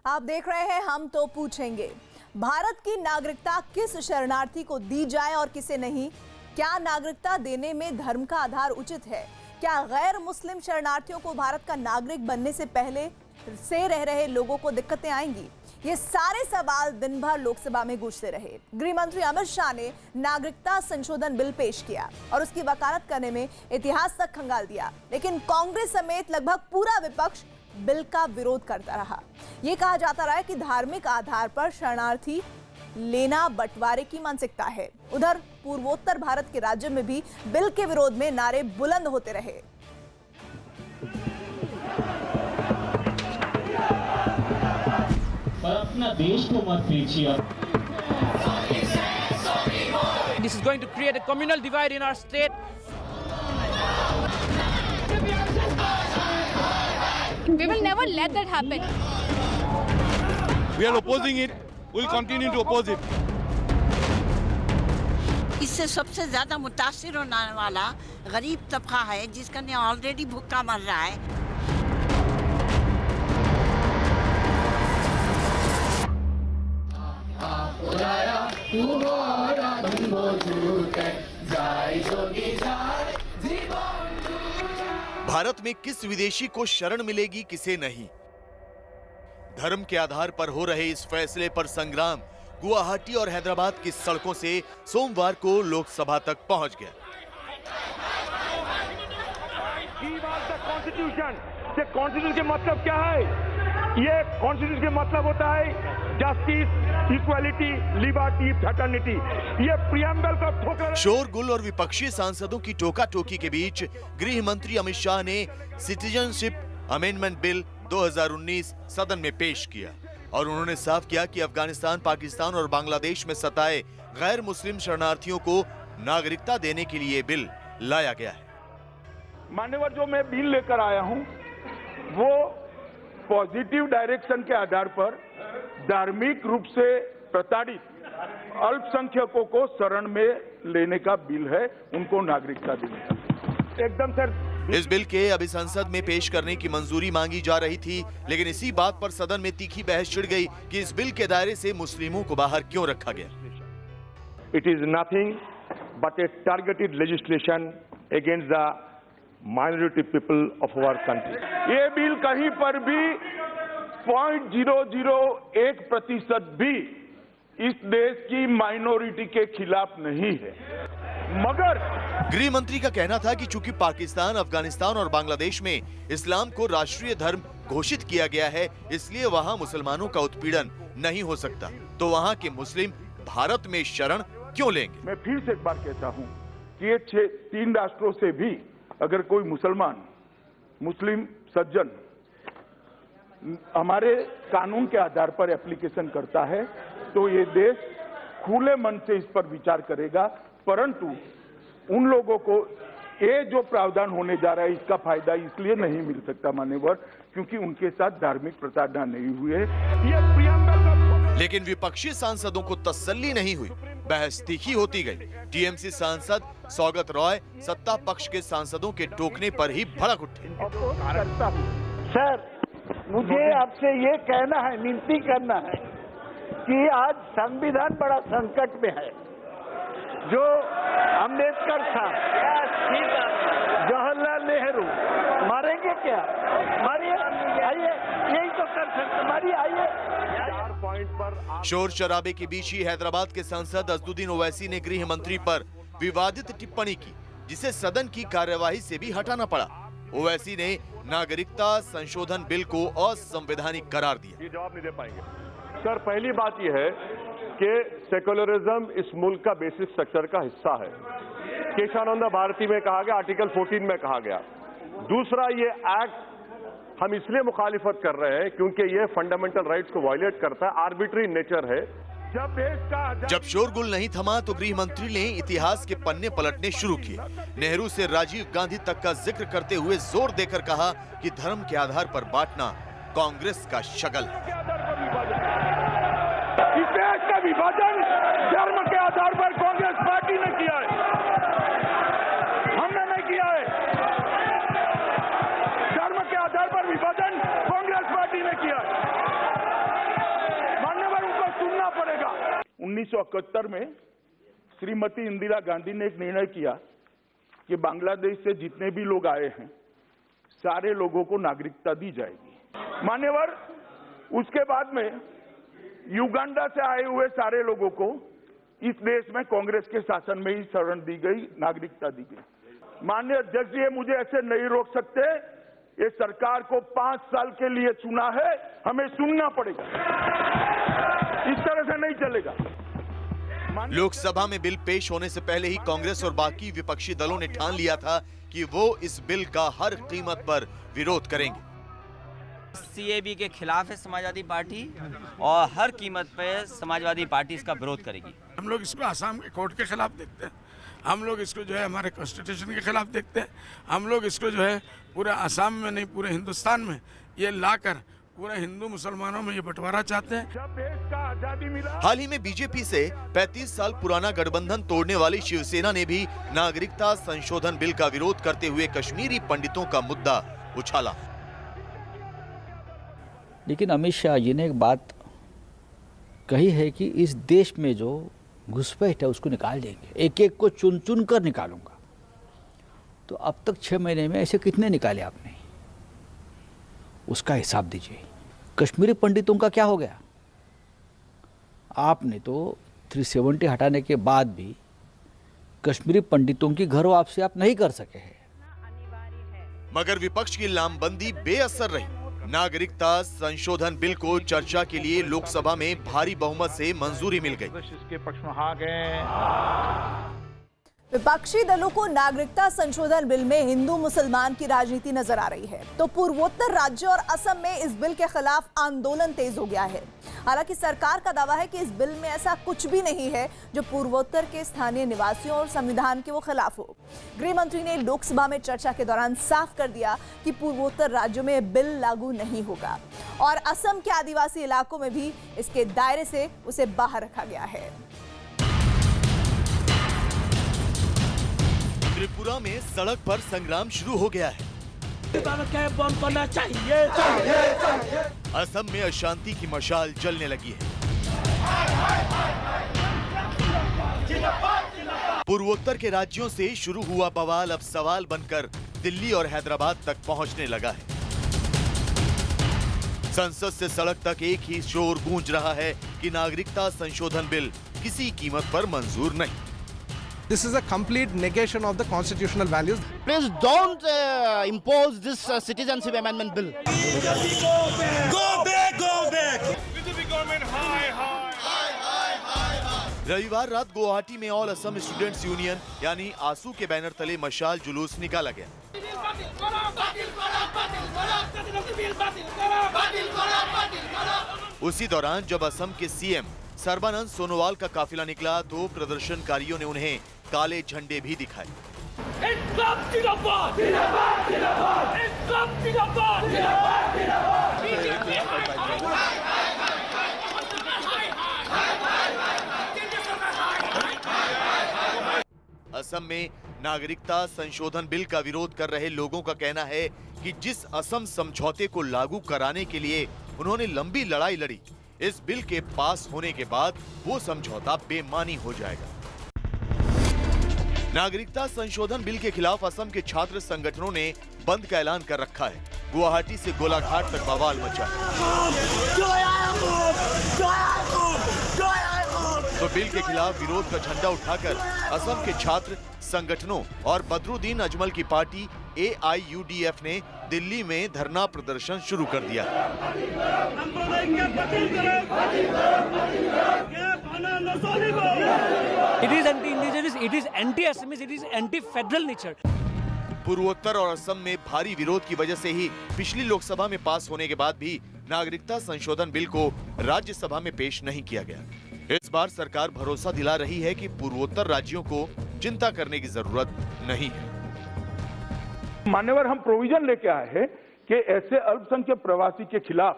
आप देख रहे हैं हम तो पूछेंगे। भारत की नागरिकता किस शरणार्थी को दी जाए और किसे नहीं? क्या नागरिकता देने में धर्म का आधार उचित है? क्या गैर मुस्लिम शरणार्थियों को भारत का नागरिक बनने से पहले से रह रहे लोगों को दिक्कतें आएंगी? ये सारे सवाल दिन भर लोकसभा में गूंजते रहे। गृह मंत्री अमित शाह ने नागरिकता संशोधन बिल पेश किया और उसकी वकालत करने में इतिहास तक खंगाल दिया, लेकिन कांग्रेस समेत लगभग पूरा विपक्ष बिल का विरोध करता रहा। ये कहा जाता रहा कि धार्मिक आधार पर शरणार्थी लेना बंटवारे की मानसिकता है। उधर पूर्वोत्तर भारत के राज्य में भी बिल के विरोध में नारे बुलंद होते रहे। पर अपना देश को मत बेचिए। This is going to create a communal divide in our state. We will never let that happen. We are opposing it. We'll continue to oppose it. इससे सबसे ज्यादा मुतासिर होने वाला गरीब तबका है, जिसका ने ऑलरेडी भूखा मर रहा है। भारत में किस विदेशी को शरण मिलेगी, किसे नहीं? धर्म के आधार पर हो रहे इस फैसले पर संग्राम गुवाहाटी और हैदराबाद की सड़कों से सोमवार को लोकसभा तक पहुंच गया। कॉन्स्टिट्यूशन के मतलब क्या है? ये कॉन्स्टिट्यूशन के मतलब होता है जस्टिस, इक्वालिटी, लिबर्टी, फ्रेटर्निटी। ये प्रियम्बल का ठोकर। शोरगुल और विपक्षी सांसदों की टोका टोकी के बीच गृह मंत्री अमित शाह ने सिटीजनशिप अमेंडमेंट बिल 2019 सदन में पेश किया और उन्होंने साफ किया कि अफगानिस्तान, पाकिस्तान और बांग्लादेश में सताए गैर मुस्लिम शरणार्थियों को नागरिकता देने के लिए बिल लाया गया है। मान्यवर, जो मैं बिल लेकर आया हूं वो पॉजिटिव डायरेक्शन के आधार पर धार्मिक रूप से प्रताड़ित अल्पसंख्यकों को शरण में लेने का बिल है, उनको नागरिकता देने का। एकदम सर, इस बिल के अभी संसद में पेश करने की मंजूरी मांगी जा रही थी, लेकिन इसी बात पर सदन में तीखी बहस छिड़ गई कि इस बिल के दायरे से मुस्लिमों को बाहर क्यों रखा गया। It is nothing but a targeted legislation against the minority people of our country. ये बिल कहीं पर भी 0.001% भी इस देश की माइनॉरिटी के खिलाफ नहीं है। मगर गृह मंत्री का कहना था कि चूंकि पाकिस्तान, अफगानिस्तान और बांग्लादेश में इस्लाम को राष्ट्रीय धर्म घोषित किया गया है, इसलिए वहां मुसलमानों का उत्पीड़न नहीं हो सकता, तो वहां के मुस्लिम भारत में शरण क्यों लेंगे? मैं फिर से एक बार कहता हूं कि ये 3 राष्ट्रों से भी अगर कोई मुस्लिम सज्जन हमारे कानून के आधार पर एप्लीकेशन करता है तो ये देश खुले मन से इस पर विचार करेगा, परंतु उन लोगों को ये जो प्रावधान होने जा रहा है इसका फायदा इसलिए नहीं मिल सकता मान्यवर, क्योंकि उनके साथ धार्मिक प्रताड़ना नहीं हुई है। ये प्रियम्बल का। लेकिन विपक्षी सांसदों को तसल्ली नहीं हुई, बहस तीखी होती गई। टीएमसी सांसद सौगत रॉय सत्ता पक्ष के सांसदों के टोकने पर ही भड़क उठे। सर, मुझे आपसे ये कहना है, विनती करना है कि आज संविधान बड़ा संकट में है। जो अम्बेडकर साहब, जवाहरलाल नेहरू मारेंगे क्या? मारिए, आइए, यही तो कर सकते, मारिए, आइए। शोर शराबे के बीच ही हैदराबाद के सांसद अजदुद्दीन ओवैसी ने गृह मंत्री पर विवादित टिप्पणी की, जिसे सदन की कार्यवाही से भी हटाना पड़ा। ओवैसी ने नागरिकता संशोधन बिल को असंवैधानिक करार दिया। ये जवाब नहीं दे पाएंगे सर। पहली बात यह है कि सेकुलरिज्म इस मुल्क का बेसिक स्ट्रक्चर का हिस्सा है। केशानंद भारती में कहा गया, आर्टिकल 14 में कहा गया। दूसरा, ये एक्ट हम इसलिए मुखालिफत कर रहे हैं क्योंकि ये फंडामेंटल राइट्स को वायलेट करता है, आर्बिट्री नेचर है। जब शोरगुल नहीं थमा तो गृह मंत्री ने इतिहास के पन्ने पलटने शुरू किए। नेहरू से राजीव गांधी तक का जिक्र करते हुए जोर देकर कहा कि धर्म के आधार पर बांटना कांग्रेस का शगल है। इस देश का विभाजन धर्म के आधार पर कांग्रेस पार्टी ने किया है, हमने नहीं किया है। धर्म के आधार पर विभाजन कांग्रेस पार्टी ने किया है। 1971 में श्रीमती इंदिरा गांधी ने एक निर्णय किया कि बांग्लादेश से जितने भी लोग आए हैं सारे लोगों को नागरिकता दी जाएगी। मान्यवर, उसके बाद में युगांडा से आए हुए सारे लोगों को इस देश में कांग्रेस के शासन में ही शरण दी गई, नागरिकता दी गई। माननीय अध्यक्ष जी, मुझे ऐसे नहीं रोक सकते। ये सरकार को 5 साल के लिए चुना है, हमें सुनना पड़ेगा, इस तरह से नहीं चलेगा। लोकसभा में बिल पेश होने से पहले ही कांग्रेस और बाकी विपक्षी दलों ने ठान लिया था कि वो इस बिल का हर कीमत पर विरोध करेंगे। सीएबी के खिलाफ है समाजवादी पार्टी और हर कीमत पर समाजवादी पार्टी इसका विरोध करेगी। हम लोग इसको आसाम के कोर्ट के खिलाफ देखते हैं, हम लोग इसको जो है हमारे कॉन्स्टिट्यूशन के खिलाफ देखते हैं, हम लोग इसको जो है पूरे आसाम में नहीं पूरे हिंदुस्तान में ये लाकर पूरे हिंदू मुसलमानों में ये बंटवारा चाहते हैं। जब देश का आजादी मिला, हाल ही में बीजेपी से 35 साल पुराना गठबंधन तोड़ने वाली शिवसेना ने भी नागरिकता संशोधन बिल का विरोध करते हुए कश्मीरी पंडितों का मुद्दा उछाला। लेकिन अमित शाह जी ने एक बात कही है कि इस देश में जो घुसपैठ है उसको निकाल देंगे, एक एक को चुन चुन कर निकालूंगा। तो अब तक 6 महीने में ऐसे कितने निकाले आपने, उसका हिसाब दीजिए। कश्मीरी पंडितों का क्या हो गया? आपने तो 370 हटाने के बाद भी कश्मीरी पंडितों की घर वापसी आप नहीं कर सके हैं। मगर विपक्ष की लामबंदी बेअसर रही। नागरिकता संशोधन बिल को चर्चा के लिए लोकसभा में भारी बहुमत से मंजूरी मिल गई। इसके पक्ष में हाँ गए। विपक्षी दलों को नागरिकता संशोधन बिल में हिंदू मुसलमान की राजनीति नजर आ रही है, तो पूर्वोत्तर राज्यों और असम में इस बिल के खिलाफ आंदोलन तेज हो गया है। हालांकि सरकार का दावा है कि इस बिल में ऐसा कुछ भी नहीं है जो पूर्वोत्तर के स्थानीय निवासियों और संविधान के वो खिलाफ हो। गृह मंत्री ने लोकसभा में चर्चा के दौरान साफ कर दिया कि पूर्वोत्तर राज्यों में बिल लागू नहीं होगा और असम के आदिवासी इलाकों में भी इसके दायरे से उसे बाहर रखा गया है। त्रिपुरा में सड़क पर संग्राम शुरू हो गया है। बम करना चाहिए। असम में अशांति की मशाल जलने लगी है। पूर्वोत्तर के राज्यों से शुरू हुआ बवाल अब सवाल बनकर दिल्ली और हैदराबाद तक पहुंचने लगा है। संसद से सड़क तक एक ही शोर गूंज रहा है कि नागरिकता संशोधन बिल किसी कीमत पर मंजूर नहीं। This is a complete negation of the constitutional values. Please don't impose this citizenship amendment bill. Go back, go back. रविवार रात गुवाहाटी में ऑल असम स्टूडेंट्स यूनियन यानी आसू के बैनर तले मशाल जुलूस निकाला गया। उसी दौरान जब असम के सीएम सर्बानंद सोनोवाल का काफिला निकला तो प्रदर्शनकारियों ने उन्हें काले झंडे भी दिखाए। असम में नागरिकता संशोधन बिल का विरोध कर रहे लोगों का कहना है कि जिस असम समझौते को लागू कराने के लिए उन्होंने लंबी लड़ाई लड़ी, इस बिल के पास होने के बाद वो समझौता बेमानी हो जाएगा। नागरिकता संशोधन बिल के खिलाफ असम के छात्र संगठनों ने बंद का ऐलान कर रखा है। गुवाहाटी से गोलाघाट तक बवाल मचा। तो बिल के खिलाफ विरोध का झंडा उठाकर असम के छात्र संगठनों और बदरुद्दीन अजमल की पार्टी AIUDF ने दिल्ली में धरना प्रदर्शन शुरू कर दिया। It is anti-indigenous, it is anti-Assamese, it is anti-federal nature. पूर्वोत्तर और असम में भारी विरोध की वजह से ही पिछली लोकसभा में पास होने के बाद भी नागरिकता संशोधन बिल को राज्यसभा में पेश नहीं किया गया। इस बार सरकार भरोसा दिला रही है कि पूर्वोत्तर राज्यों को चिंता करने की जरूरत नहीं है। मान्यवर, हम प्रोविजन लेके आए हैं कि ऐसे अल्पसंख्यक प्रवासी के खिलाफ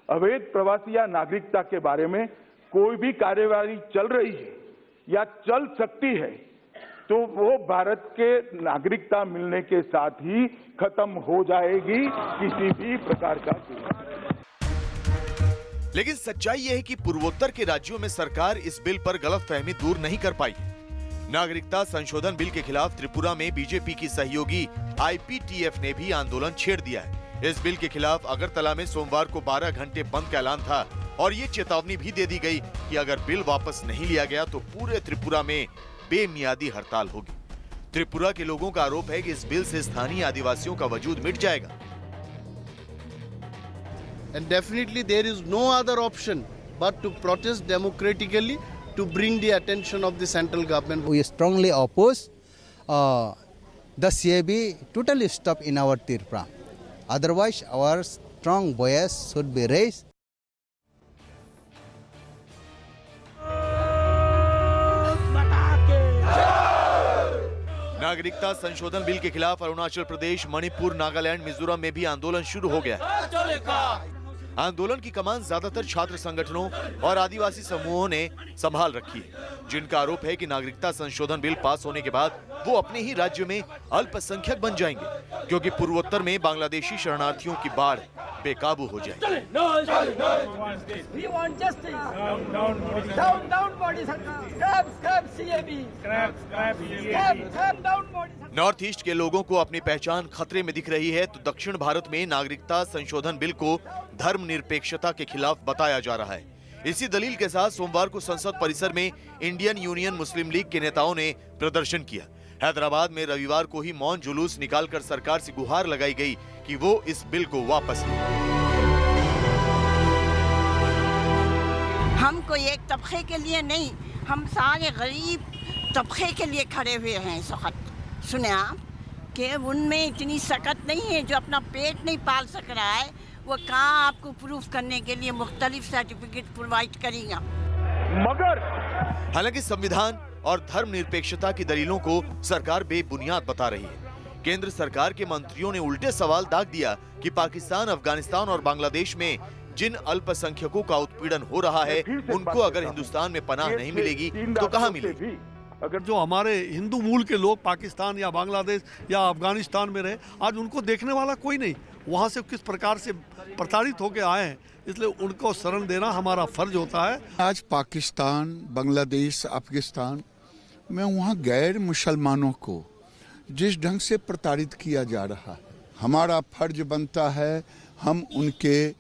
अवैध प्रवासी या नागरिकता के बारे में कोई भी कार्यवाही चल रही है या चल सकती है तो वो भारत के नागरिकता मिलने के साथ ही खत्म हो जाएगी, किसी भी प्रकार का। लेकिन सच्चाई यह है कि पूर्वोत्तर के राज्यों में सरकार इस बिल पर गलतफहमी दूर नहीं कर पाई। नागरिकता संशोधन बिल के खिलाफ त्रिपुरा में बीजेपी की सहयोगी IPTF ने भी आंदोलन छेड़ दिया है। इस बिल के खिलाफ अगरतला में सोमवार को 12 घंटे बंद का ऐलान था और ये चेतावनी भी दे दी गई कि अगर बिल वापस नहीं लिया गया तो पूरे त्रिपुरा में बेमियादी हड़ताल होगी। त्रिपुरा के लोगों का आरोप है कि इस बिल से स्थानीय आदिवासियों का वजूद मिट जाएगा। And definitely there is no other option but to protest democratically to bring the attention of the central government. We strongly oppose the CAB totally stop in our Tripura. Otherwise, our strong voice should be raised. नागरिकता संशोधन bill के खिलाफ अरुणाचल प्रदेश, मणिपुर, नागालैंड, मिजोरम में भी आंदोलन शुरू हो गया है। आंदोलन की कमान ज्यादातर छात्र संगठनों और आदिवासी समूहों ने संभाल रखी है, जिनका आरोप है कि नागरिकता संशोधन बिल पास होने के बाद वो अपने ही राज्य में अल्पसंख्यक बन जाएंगे, क्योंकि पूर्वोत्तर में बांग्लादेशी शरणार्थियों की बाढ़ बेकाबू हो जाएगी। नॉर्थ ईस्ट के लोगों को अपनी पहचान खतरे में दिख रही है, तो दक्षिण भारत में नागरिकता संशोधन बिल को धर्मनिरपेक्षता के खिलाफ बताया जा रहा है। इसी दलील के साथ सोमवार को संसद परिसर में इंडियन यूनियन मुस्लिम लीग के नेताओं ने प्रदर्शन किया। हैदराबाद में रविवार को ही मौन जुलूस निकालकर सरकार से गुहार लगाई गई कि वो इस बिल को वापस ले। हम कोई एक तबके के लिए नहीं, हम सारे गरीब तबके के लिए खड़े हुए हैं इस वक्त। सुने आप कि उनमें इतनी सकत नहीं है, जो अपना पेट नहीं पाल सक रहा है, वो कहाँ आपको प्रूफ करने के लिए मुख्तलिफ सर्टिफिकेट प्रोवाइड करेगा। मगर हालांकि संविधान और धर्मनिरपेक्षता की दलीलों को सरकार बेबुनियाद बता रही है। केंद्र सरकार के मंत्रियों ने उल्टे सवाल दाग दिया कि पाकिस्तान, अफगानिस्तान और बांग्लादेश में जिन अल्पसंख्यकों का उत्पीड़न हो रहा है, उनको अगर हिंदुस्तान में पनाह नहीं मिलेगी तो कहाँ मिलेगी? अगर जो हमारे हिंदू मूल के लोग पाकिस्तान या बांग्लादेश या अफगानिस्तान में रहे, आज उनको देखने वाला कोई नहीं, वहाँ से किस प्रकार से प्रताड़ित होकर आए हैं, इसलिए उनको शरण देना हमारा फर्ज होता है। आज पाकिस्तान, बांग्लादेश, अफगानिस्तान में वहाँ गैर मुसलमानों को जिस ढंग से प्रताड़ित किया जा रहा है, हमारा फर्ज बनता है हम उनके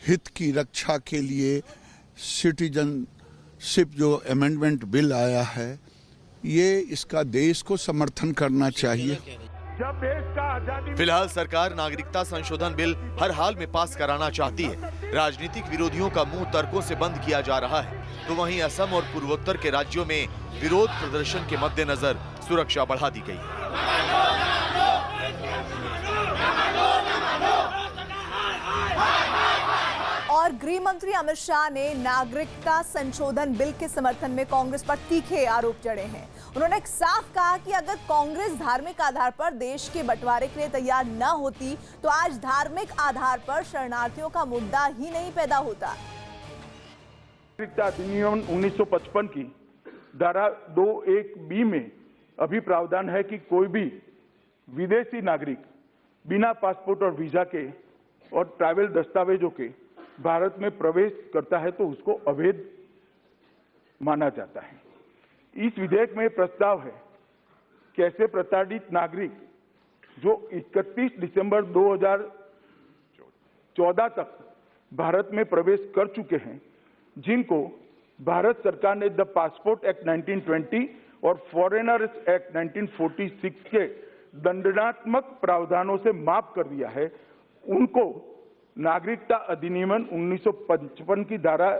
हित की रक्षा के लिए सिटीजनशिप जो अमेंडमेंट बिल आया है, ये इसका देश को समर्थन करना चाहिए। फिलहाल सरकार नागरिकता संशोधन बिल हर हाल में पास कराना चाहती है। राजनीतिक विरोधियों का मुंह तर्कों से बंद किया जा रहा है, तो वहीं असम और पूर्वोत्तर के राज्यों में विरोध प्रदर्शन के मद्देनजर सुरक्षा बढ़ा दी गई है। और गृह मंत्री अमित शाह ने नागरिकता संशोधन बिल के समर्थन में कांग्रेस पर तीखे आरोप जड़े हैं। उन्होंने साफ कहा कि अगर कांग्रेस धार्मिक आधार पर देश के बंटवारे के लिए तैयार न होती तो आज धार्मिक आधार पर शरणार्थियों का मुद्दा ही नहीं पैदा होता। नागरिकता अधिनियम 1955 की धारा 2(1)(b) में अभी प्रावधान है कि कोई भी विदेशी नागरिक बिना पासपोर्ट और वीजा के और ट्रैवल दस्तावेजों के भारत में प्रवेश करता है तो उसको अवैध माना जाता है। इस विधेयक में प्रस्ताव है कि ऐसे प्रताड़ित नागरिक जो 31 दिसंबर 2014 तक भारत में प्रवेश कर चुके हैं, जिनको भारत सरकार ने द पासपोर्ट एक्ट 1920 और फॉरेनर्स एक्ट 1946 के दंडात्मक प्रावधानों से माफ कर दिया है, उनको नागरिकता अधिनियम 1955 की धारा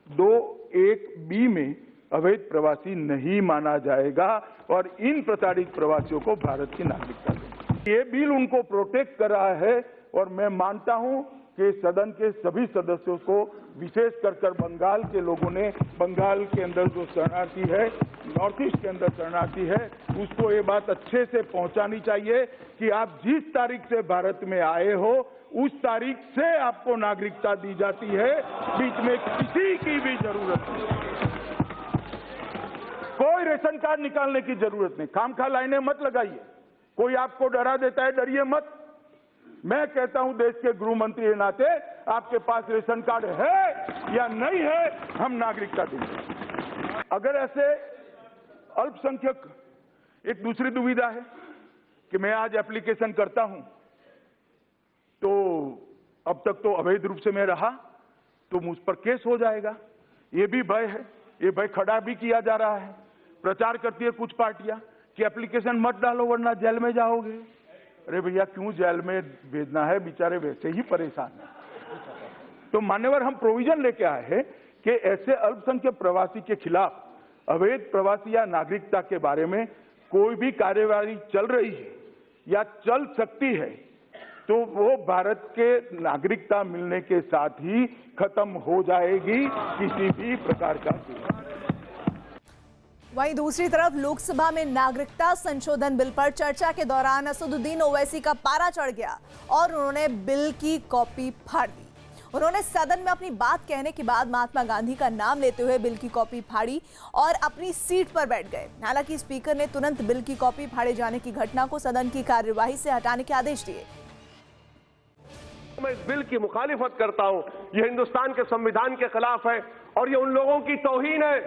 2(1)(b) में अवैध प्रवासी नहीं माना जाएगा और इन प्रताड़ित प्रवासियों को भारत की नागरिकता देगी। ये बिल उनको प्रोटेक्ट कर रहा है और मैं मानता हूं कि सदन के सभी सदस्यों को, विशेष कर बंगाल के लोगों ने, बंगाल के अंदर जो शरणार्थी है, नॉर्थ ईस्ट के अंदर शरणार्थी है, उसको ये बात अच्छे से पहुंचानी चाहिए कि आप जिस तारीख से भारत में आए हो उस तारीख से आपको नागरिकता दी जाती है, बीच में किसी की भी जरूरत नहीं, कोई रेशन कार्ड निकालने की जरूरत नहीं, खामखा लाइनें मत लगाइए। कोई आपको डरा देता है, डरिए मत। मैं कहता हूं देश के गृह मंत्री के नाते आपके पास रेशन कार्ड है या नहीं है, हम नागरिकता देंगे। अगर ऐसे अल्पसंख्यक, एक दूसरी दुविधा है कि मैं आज एप्लीकेशन करता हूं तो अब तक तो अवैध रूप से मैं रहा तो मुझ पर केस हो जाएगा, ये भी भय है। ये भय खड़ा भी किया जा रहा है। प्रचार करती है कुछ पार्टियां कि एप्लीकेशन मत डालो वरना जेल में जाओगे। अरे भैया, क्यों जेल में भेजना है, बेचारे वैसे ही परेशान हैं। तो मान्यवर, हम प्रोविजन लेके आए हैं कि ऐसे अल्पसंख्यक प्रवासी के खिलाफ अवैध प्रवासी या नागरिकता के बारे में कोई भी कार्यवाही चल रही है या चल सकती है तो वो भारत के नागरिकता मिलने के साथ ही खत्म हो जाएगी, किसी भी प्रकार का। वहीं दूसरी तरफ लोकसभा में नागरिकता संशोधन बिल पर चर्चा के दौरान असदुद्दीन ओवैसी का पारा चढ़ गया और उन्होंने बिल की कॉपी फाड़ दी। उन्होंने सदन में अपनी बात कहने के बाद महात्मा गांधी का नाम लेते हुए बिल की कॉपी फाड़ी और अपनी सीट पर बैठ गए। हालांकि स्पीकर ने तुरंत बिल की कॉपी फाड़े जाने की घटना को सदन की कार्यवाही से हटाने के आदेश दिए। मैं इस बिल की मुखालिफत करता हूं। यह हिंदुस्तान के संविधान के खिलाफ है और ये उन लोगों की तौहीन है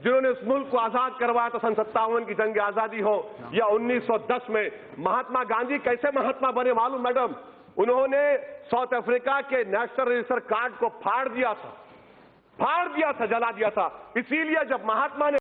जिन्होंने इस मुल्क को आजाद करवाया। तो सन 57 की जंग आजादी हो या 1910 में महात्मा गांधी कैसे महात्मा बने मालूम मैडम? उन्होंने साउथ अफ्रीका के नेशनल रजिस्टर कार्ड को फाड़ दिया था, जला दिया था। इसीलिए जब महात्मा ने